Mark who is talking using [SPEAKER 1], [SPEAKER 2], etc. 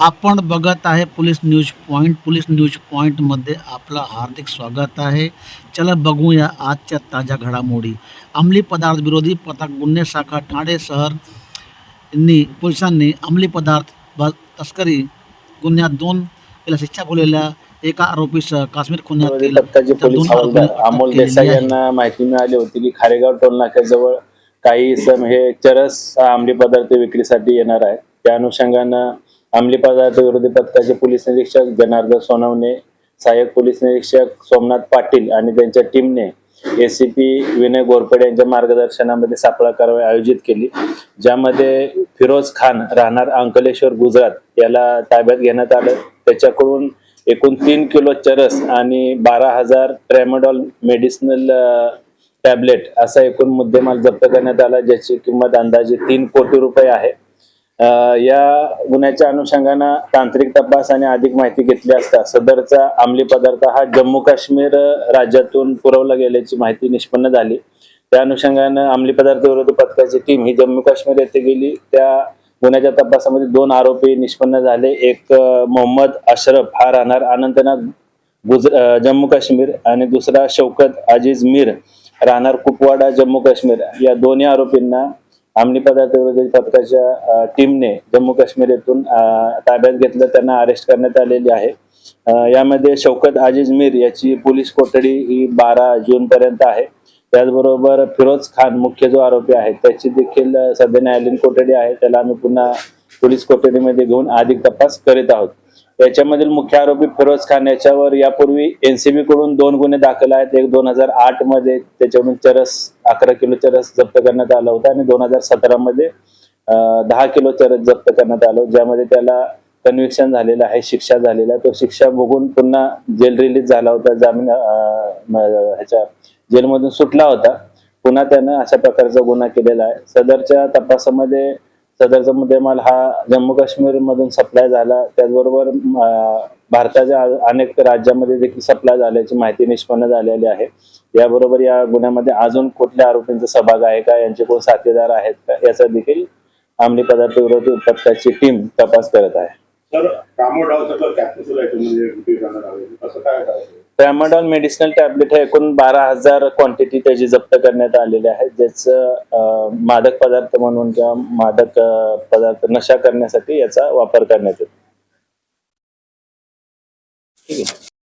[SPEAKER 1] आपण बघत आहे police news point. Police news पॉइंटमध्ये आपलं हार्दिक स्वागत आहे. चला बघूया आजच्या ताज्या घडामोडी. अंमली पदार्थ विरोधी पथक गुन्हे शाखा ठाणे शहर पोलिसांनी अंमली पदार्थ तस्करी गुन्ह्यात 2 वेळा शिक्षा भोगलेल्या एका आरोपीसह काश्मीर
[SPEAKER 2] विरोधी
[SPEAKER 1] खोऱ्यातील
[SPEAKER 2] पथकाचे
[SPEAKER 1] इतर
[SPEAKER 2] पोलीस
[SPEAKER 1] 2 आरोपींना
[SPEAKER 2] हवालदार
[SPEAKER 1] अटक
[SPEAKER 2] अमोल
[SPEAKER 1] केलेली
[SPEAKER 2] देसाई
[SPEAKER 1] आहे.
[SPEAKER 2] यांना माहिती मिळाली होती की खारेगाव टोल नाक्याजवळ काही इसम हे चरस अंमली पदार्थ विक्रीसाठी येणार आहे. त्या अनुषंगानं अंमली पदार्थ विरोधी पथकाचे पोलीस निरीक्षक जनार्दन सोनवणे, सहाय्यक पोलीस निरीक्षक सोमनाथ पाटील आणि त्यांच्या टीमने एसीपी विनय घोरपडे यांच्या मार्गदर्शनामध्ये सापळा कारवाई आयोजित केली, ज्यामध्ये फिरोज खान राहणार अंकलेश्वर गुजरात याला ताब्यात घेण्यात आलं. त्याच्याकडून एकूण 3 किलो चरस आणि 12,000 ट्रॅमाडॉल मेडिसिनल टॅबलेट असा एकूण मुद्देमाल जप्त करण्यात आला, ज्याची किंमत अंदाजे 3 कोटी रुपये आहे. या गुन्ह्याच्या अनुषंगानं तांत्रिक तपास आणि अधिक माहिती घेतली असता सदरचा अंमली पदार्थ हा जम्मू काश्मीर राज्यातून पुरवला गेल्याची माहिती निष्पन्न झाली. त्या अनुषंगानं अंमली पदार्थ विरोधी पथकाची टीम ही जम्मू काश्मीर येथे गेली. त्या गुन्ह्याच्या तपासामध्ये 2 आरोपी निष्पन्न झाले. एक मोहम्मद अशरफ हा राहणार अनंतनाग जम्मू काश्मीर आणि दुसरा शौकत अजीज मीर राहणार कुपवाडा जम्मू काश्मीर. या दोन्ही आरोपींना अंमली पदार्थ विरोधी पथकाच्या टीमने जम्मू काश्मीर येथून ताब्यात घेतलं, त्यांना अरेस्ट करण्यात आलेली आहे. यामध्ये शौकत अजीज मीर याची पोलीस कोठडी ही 12 जून पर्यंत आहे. त्याचबरोबर फिरोज खान मुख्य जो आरोपी आहे त्याची देखील सध्या न्यायालयीन कोठडी आहे. त्याला आम्ही पुन्हा पोलीस कोठडीमध्ये घेऊन अधिक तपास करीत आहोत. याच्यामधील मुख्य आरोपी फिरोज खान याच्यावर यापूर्वी एनसीबी कडून 2 गुन्हे दाखल आहेत. एक 2008 मध्ये त्याच्याकडून चरस 11 किलो चरस जप्त करण्यात आला होता आणि 2017 मध्ये 10 किलो चरस जप्त करण्यात आलं, ज्यामध्ये त्याला कन्व्हिक्शन झालेलं आहे, शिक्षा झालेला आहे. तो शिक्षा भोगून पुन्हा जेल रिलीज झाला होता, जामीन ह्याच्या जेलमधून सुटला होता. पुन्हा त्यानं अशा प्रकारचा गुन्हा केलेला आहे. सदरच्या तपासामध्ये सदरचा मुद्देमाल हा जम्मू काश्मीर मधून सप्लाय झाला, त्याचबरोबर भारताच्या अनेक राज्यामध्ये देखील सप्लाय झाल्याची माहिती निष्पन्न झालेली आहे. याबरोबर या गुन्ह्यामध्ये अजून कुठल्या आरोपींचा सहभाग आहे का, यांचे कोण साथीदार आहेत का, याचा देखील अंमली पदार्थ विरोधी पथकाची टीम तपास करत आहे. ट्रॅमाडॉल मेडिसिनल टॅबलेट हे एकूण 12,000 क्वांटिटी त्याची जप्त करण्यात आलेली आहे, ज्याचं मादक पदार्थ म्हणून किंवा मादक पदार्थ नशा करण्यासाठी याचा वापर करण्यात येतो. ठीक आहे.